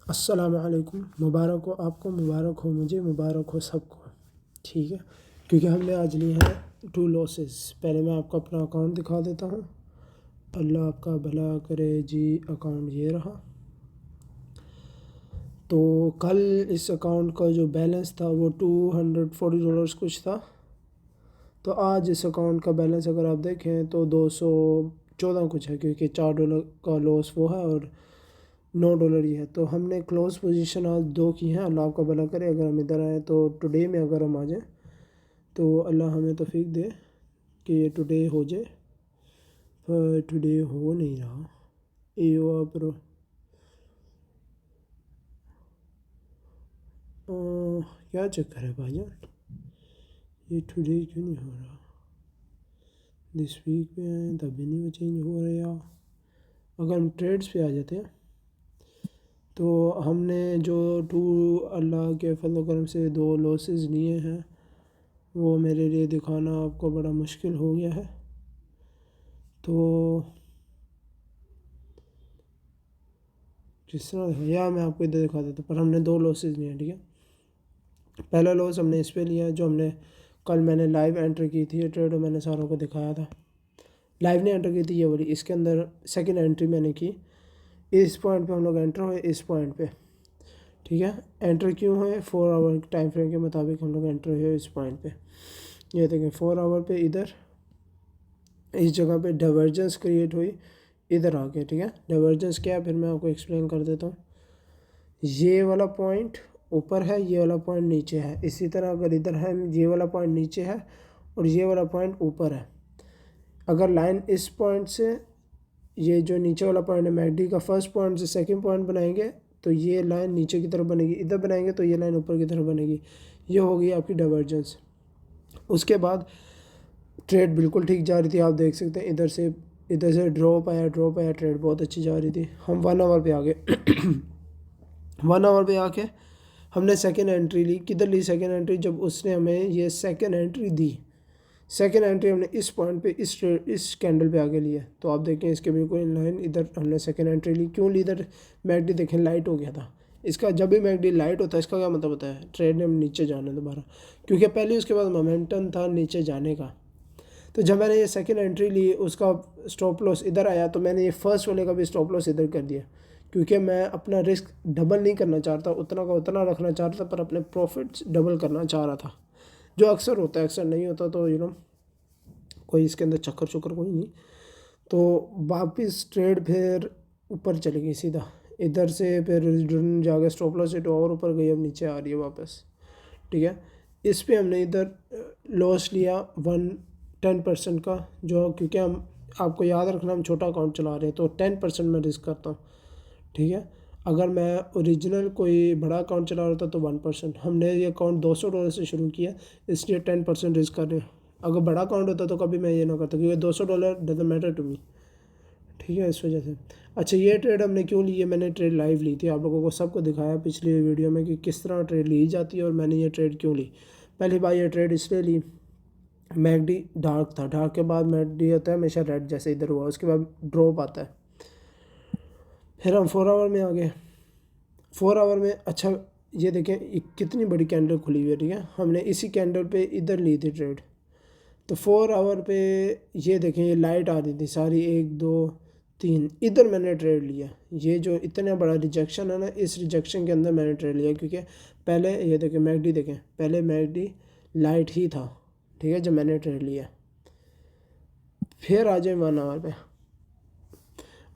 अस्सलामु अलैकुम। मुबारक हो आपको, मुबारक हो मुझे, मुबारक हो सबको। ठीक है, क्योंकि हमने आज लिए हैं 2 लॉसेस। पहले मैं आपको अपना अकाउंट दिखा देता हूँ। अल्लाह आपका भला करे जी। अकाउंट ये रहा। तो कल इस अकाउंट का जो बैलेंस था वो $240 कुछ था। तो आज इस अकाउंट का बैलेंस अगर आप देखें तो $214 कुछ है, क्योंकि $4 का लॉस वो है और $9 ही है। तो हमने क्लोज पोजीशन आज 2 की हैं। अल्लाह आपका भला करे। अगर हम इधर आए तो टुडे में अगर हम आ जाएँ तो अल्लाह हमें तौफीक दे कि ये टुडे हो जाए, पर टुडे हो नहीं रहा। ये पर क्या चक्कर है भाईजान, ये टुडे क्यों नहीं हो रहा? दिस वीक पे आए तभी नहीं वो चेंज हो रहा यार। अगर हम ट्रेड्स पे आ जाते हैं तो हमने जो अल्लाह के फजल करम से 2 लॉसेस लिए हैं वो मेरे लिए दिखाना आपको बड़ा मुश्किल हो गया है। तो जिस तरह या मैं आपको इधर दिखा देता, पर हमने 2 लॉसेस लिए हैं। ठीक है, पहला लॉस हमने इस पे लिया जो हमने कल मैंने लाइव एंटर की थी। ये ट्रेड मैंने सारों को दिखाया था। लाइव ने एंटर की थी ये वाली, इसके अंदर सेकंड एंट्री मैंने की। इस पॉइंट पे हम लोग एंटर हुए, इस पॉइंट पे। ठीक है, एंटर क्यों हुए? 4 आवर टाइम फ्रेम के मुताबिक हम लोग एंटर हुए इस पॉइंट पे। ये देखें 4 आवर पे इधर इस जगह पे डाइवर्जेंस क्रिएट हुई इधर आके। ठीक है, डाइवर्जेंस क्या है फिर मैं आपको एक्सप्लेन कर देता हूँ। ये वाला पॉइंट ऊपर है, ये वाला पॉइंट नीचे है। इसी तरह अगर इधर है, ये वाला पॉइंट नीचे है और ये वाला पॉइंट ऊपर है। अगर लाइन इस पॉइंट से, ये जो नीचे वाला पॉइंट है मैकडी का, फर्स्ट पॉइंट से सेकंड पॉइंट बनाएंगे तो ये लाइन नीचे की तरफ बनेगी। इधर बनाएंगे तो ये लाइन ऊपर की तरफ बनेगी। ये हो गई आपकी डाइवर्जेंस। उसके बाद ट्रेड बिल्कुल ठीक जा रही थी, आप देख सकते हैं। इधर से ड्रॉप आया, ट्रेड बहुत अच्छी जा रही थी। हम 1 आवर पे आ गए 1 आवर पे आके हमने सेकंड एंट्री ली। किधर ली सेकंड एंट्री? जब उसने हमें ये सेकंड एंट्री दी। सेकंड एंट्री हमने इस पॉइंट पे, इस कैंडल पे आगे लिया। तो आप देखें इसके बिल्कुल इन लाइन इधर हमने सेकंड एंट्री ली। क्यों ली? इधर मैकडी देखें लाइट हो गया था इसका। जब भी मैकडी लाइट होता है इसका क्या मतलब होता है? ट्रेड ने हम नीचे जाना दोबारा, क्योंकि पहले उसके बाद मोमेंटम था नीचे जाने का। तो जब मैंने ये सेकंड एंट्री ली, उसका स्टॉप लॉस इधर आया, तो मैंने ये फर्स्ट वाले का भी स्टॉप लॉस इधर कर दिया, क्योंकि मैं अपना रिस्क डबल नहीं करना चाहता, उतना का उतना रखना चाहता था, पर अपने प्रॉफिट्स डबल करना चाह रहा था, जो अक्सर होता है। अक्सर नहीं होता तो कोई इसके अंदर चक्कर चुक्कर कोई नहीं। तो वापस ट्रेड फिर ऊपर चली गई सीधा इधर से, फिर जाकर स्टॉप लॉस रेट और ऊपर गई, अब नीचे आ रही है वापस। ठीक है, इस पे हमने इधर लॉस लिया 10% का, जो क्योंकि हम, आपको याद रखना, हम छोटा अकाउंट चला रहे हैं तो 10% मैं रिस्क करता हूँ। ठीक है, अगर मैं ओरिजिनल कोई बड़ा अकाउंट चला रहा था तो 1%। हमने ये अकाउंट $200 से शुरू किया, इसलिए 10% रिस्क कर रहे हैं। अगर बड़ा अकाउंट होता तो कभी मैं ये ना करता, क्योंकि $200 डजंट मैटर टू मी। ठीक है, इस वजह से। अच्छा, ये ट्रेड हमने क्यों ली है? मैंने ट्रेड लाइव ली थी, आप लोगों को सबको दिखाया पिछली वीडियो में कि किस तरह ट्रेड ली जाती है और मैंने ये ट्रेड क्यों ली। पहली बार ये ट्रेड इसलिए ली, मैकडी डार्क था। डार्क के बाद मैकडी होता है हमेशा रेड, जैसे इधर हुआ, उसके बाद ड्रॉप आता है। फिर हम 4 आवर में आ गए। 4 आवर में अच्छा ये देखें कितनी बड़ी कैंडल खुली हुई है। ठीक है, हमने इसी कैंडल पे इधर ली थी ट्रेड। तो 4 आवर पे ये देखें, ये लाइट आ रही थी सारी, 1 2 3, इधर मैंने ट्रेड लिया। ये जो इतना बड़ा रिजेक्शन है ना, इस रिजेक्शन के अंदर मैंने ट्रेड लिया, क्योंकि पहले ये देखें मैकडी, देखें पहले मैकडी लाइट ही था। ठीक है, जब मैंने ट्रेड लिया। फिर आ जाए 1 आवर पे।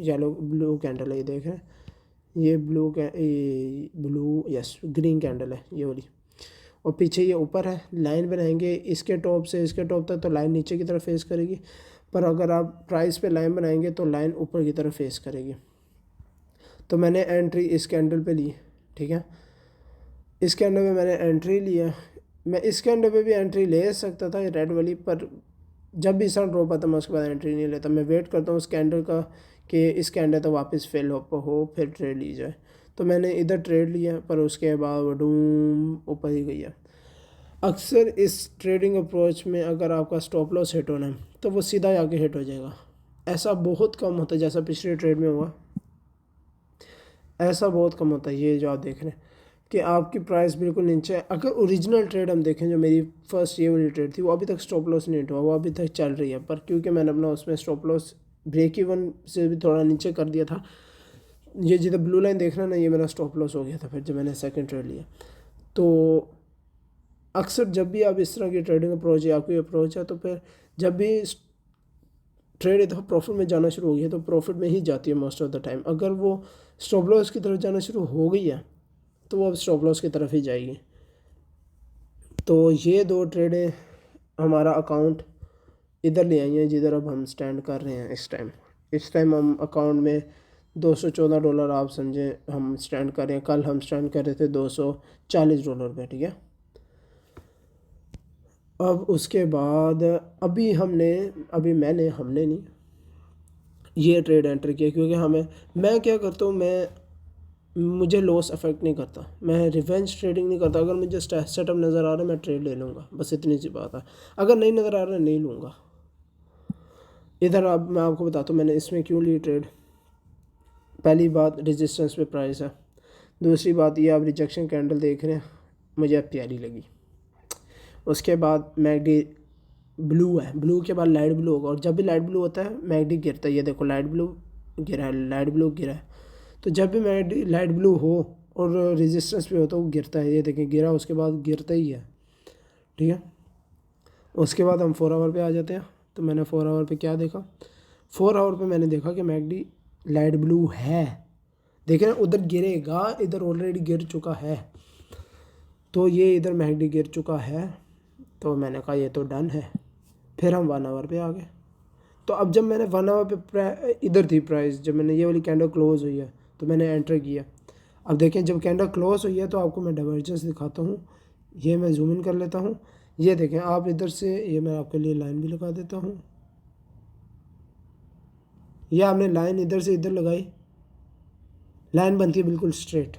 येलो ब्लू कैंडल है। ये देखें, ये ब्लू यस ग्रीन कैंडल है ये वाली, और पीछे ये ऊपर है। लाइन बनाएंगे इसके टॉप से इसके टॉप तक तो लाइन नीचे की तरफ फेस करेगी, पर अगर आप प्राइस पे लाइन बनाएंगे तो लाइन ऊपर की तरफ फेस करेगी। तो मैंने एंट्री इस कैंडल पे ली। ठीक है, इस कैंडल पे मैंने एंट्री लिया। मैं इस कैंडल पे भी एंट्री ले सकता था रेड वाली, पर जब भी सन ड्रॉप आता मैं उसके बाद एंट्री नहीं लेता। मैं वेट करता हूँ उस कैंडल का कि इस कैंडल तो वापस फेल हो फिर ट्रेड ली जाए। तो मैंने इधर ट्रेड लिया, पर उसके बाद वो डूम ऊपर ही गई है। अक्सर इस ट्रेडिंग अप्रोच में अगर आपका स्टॉप लॉस हिट होना है तो वो सीधा आके हिट हो जाएगा। ऐसा बहुत कम होता है, जैसा पिछले ट्रेड में हुआ ऐसा बहुत कम होता है। ये जो आप देख रहे हैं कि आपकी प्राइस बिल्कुल नीचे है। अगर ओरिजिनल ट्रेड हम देखें, जो मेरी फर्स्ट ये वाली ट्रेड थी, वो अभी तक स्टॉप लॉस नहीं हुआ, वो अभी तक चल रही है। पर क्योंकि मैंने अपना उसमें स्टॉप लॉस ब्रेक इवन से भी थोड़ा नीचे कर दिया था, ये जिधर ब्लू लाइन देख रहे हैं ना, ये मेरा स्टॉप लॉस हो गया था फिर जब मैंने सेकंड ट्रेड लिया। तो अक्सर जब भी आप इस तरह की ट्रेडिंग अप्रोच है, आपकी अप्रोच है, तो फिर जब भी ट्रेड इधर प्रॉफिट में जाना शुरू हो गया तो प्रॉफिट में ही जाती है मोस्ट ऑफ द टाइम। अगर वो स्टॉप लॉस की तरफ जाना शुरू हो गई है तो वो अब स्टॉप लॉस की तरफ ही जाएगी। तो ये दो ट्रेडें हमारा अकाउंट इधर ले आई हैं जिधर अब हम स्टैंड कर रहे हैं इस टाइम हम अकाउंट में $214 आप समझें हम स्टैंड कर रहे हैं। कल हम स्टैंड कर रहे थे $240 पे, ठीक है। अब उसके बाद हमने नहीं ये ट्रेड एंटर किया, क्योंकि मैं क्या करता हूँ, मुझे लॉस अफेक्ट नहीं करता, मैं रिवेंज ट्रेडिंग नहीं करता। अगर मुझे सेटअप नज़र आ रहा है मैं ट्रेड ले लूँगा, बस इतनी सी बात है। अगर नहीं नज़र आ रहा है नहीं लूँगा। इधर अब मैं आपको बताता हूँ मैंने इसमें क्यों ली ट्रेड। पहली बात, रेजिस्टेंस पे प्राइस है। दूसरी बात, ये आप रिजेक्शन कैंडल देख रहे हैं, मुझे अब प्यारी लगी। उसके बाद मैकडी ब्लू है, ब्लू के बाद लाइट ब्लू होगा, और जब भी लाइट ब्लू होता है मैकडी गिरता है। ये देखो लाइट ब्लू गिरा है। तो जब भी मैकडी लाइट ब्लू हो और रेजिस्टेंस पे हो तो वो गिरता है। ये देखें गिरा, उसके बाद गिरता ही है, ठीक है। उसके बाद हम 4 आवर पे आ जाते हैं। तो मैंने 4 आवर पे क्या देखा, 4 आवर पे मैंने देखा कि मैकडी लाइट ब्लू है। देखें उधर गिरेगा, इधर ऑलरेडी गिर चुका है। तो ये इधर मैकडी गिर चुका है, तो मैंने कहा ये तो डन है। फिर हम 1 आवर पे आ गए। तो अब जब मैंने 1 आवर पे इधर थी प्राइस, जब मैंने ये वाली कैंडल क्लोज हुई है तो मैंने एंटर किया। अब देखें जब कैंडल क्लोज हुई है तो आपको मैं डाइवर्जेंस दिखाता हूँ। ये मैं जूम इन कर लेता हूँ। ये देखें आप इधर से, ये मैं आपके लिए लाइन भी लगा देता हूँ। ये आपने लाइन इधर से इधर लगाई, लाइन बनती है बिल्कुल स्ट्रेट,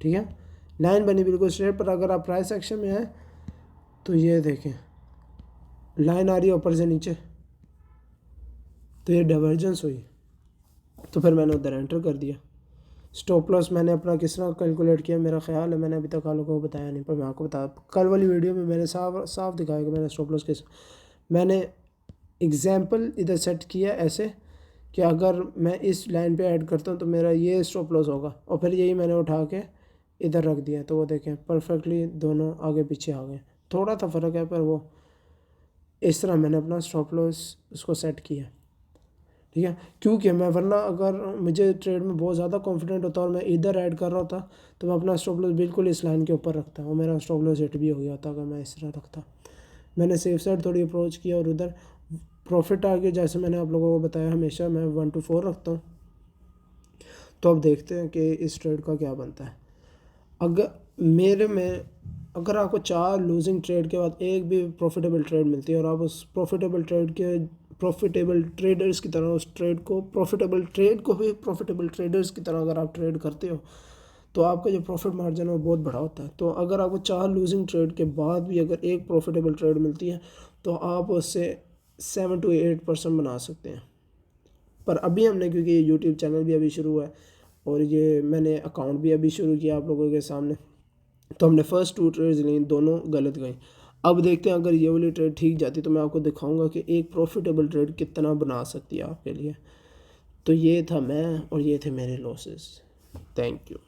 ठीक है। लाइन बनी बिल्कुल स्ट्रेट। पर अगर आप प्राइस एक्शन में हैं तो ये देखें लाइन आ रही है ऊपर से नीचे, तो ये डाइवर्जेंस हुई। तो फिर मैंने उधर एंटर कर दिया। स्टॉप लॉस मैंने अपना किस तरह कैलकुलेट किया, मेरा ख्याल है मैंने अभी तक आप लोगों को बताया नहीं, पर मैं आपको बता, कल वाली वीडियो में मैंने साफ दिखाया कि मैंने स्टॉप लॉस मैंने एग्जाम्पल इधर सेट किया ऐसे कि अगर मैं इस लाइन पे ऐड करता हूँ तो मेरा ये स्टॉप लॉस होगा, और फिर यही मैंने उठा के इधर रख दिया। तो वो देखें परफेक्टली दोनों आगे पीछे आ गए। थोड़ा सा फ़र्क है, पर वो इस तरह मैंने अपना स्टॉप लॉस उसको सेट किया, ठीक है। क्योंकि मैं वरना अगर मुझे ट्रेड में बहुत ज़्यादा कॉन्फिडेंट होता और मैं इधर ऐड कर रहा होता तो मैं अपना स्टॉप लॉस बिल्कुल इस लाइन के ऊपर रखता और मेरा स्टॉप लॉस हिट भी हो गया होता अगर मैं इस तरह रखता। मैंने सेफ साइड थोड़ी अप्रोच किया और उधर प्रॉफिट आ गया। जैसे मैंने आप लोगों को बताया हमेशा मैं 1 to 4 रखता हूँ। तो अब देखते हैं कि इस ट्रेड का क्या बनता है। अगर आपको 4 लूजिंग ट्रेड के बाद एक भी प्रॉफिटेबल ट्रेड मिलती है और आप उस प्रॉफिटेबल ट्रेडर्स की तरह उस ट्रेड को भी प्रॉफिटेबल ट्रेडर्स की तरह अगर आप ट्रेड करते हो तो आपका जो प्रॉफिट मार्जिन है वो बहुत बड़ा होता है। तो अगर आपको 4 लूजिंग ट्रेड के बाद भी अगर एक प्रॉफिटेबल ट्रेड मिलती है तो आप उससे 7 to 8% बना सकते हैं। पर अभी हमने, क्योंकि ये यूट्यूब चैनल भी अभी शुरू हुआ है और ये मैंने अकाउंट भी अभी शुरू किया आप लोगों के सामने, तो हमने फर्स्ट 2 ट्रेड्स ली, दोनों गलत गई। अब देखते हैं अगर ये वाली ट्रेड ठीक जाती तो मैं आपको दिखाऊंगा कि एक प्रॉफिटेबल ट्रेड कितना बना सकती है आपके लिए। तो ये था मैं और ये थे मेरे लॉसेस। Thank you.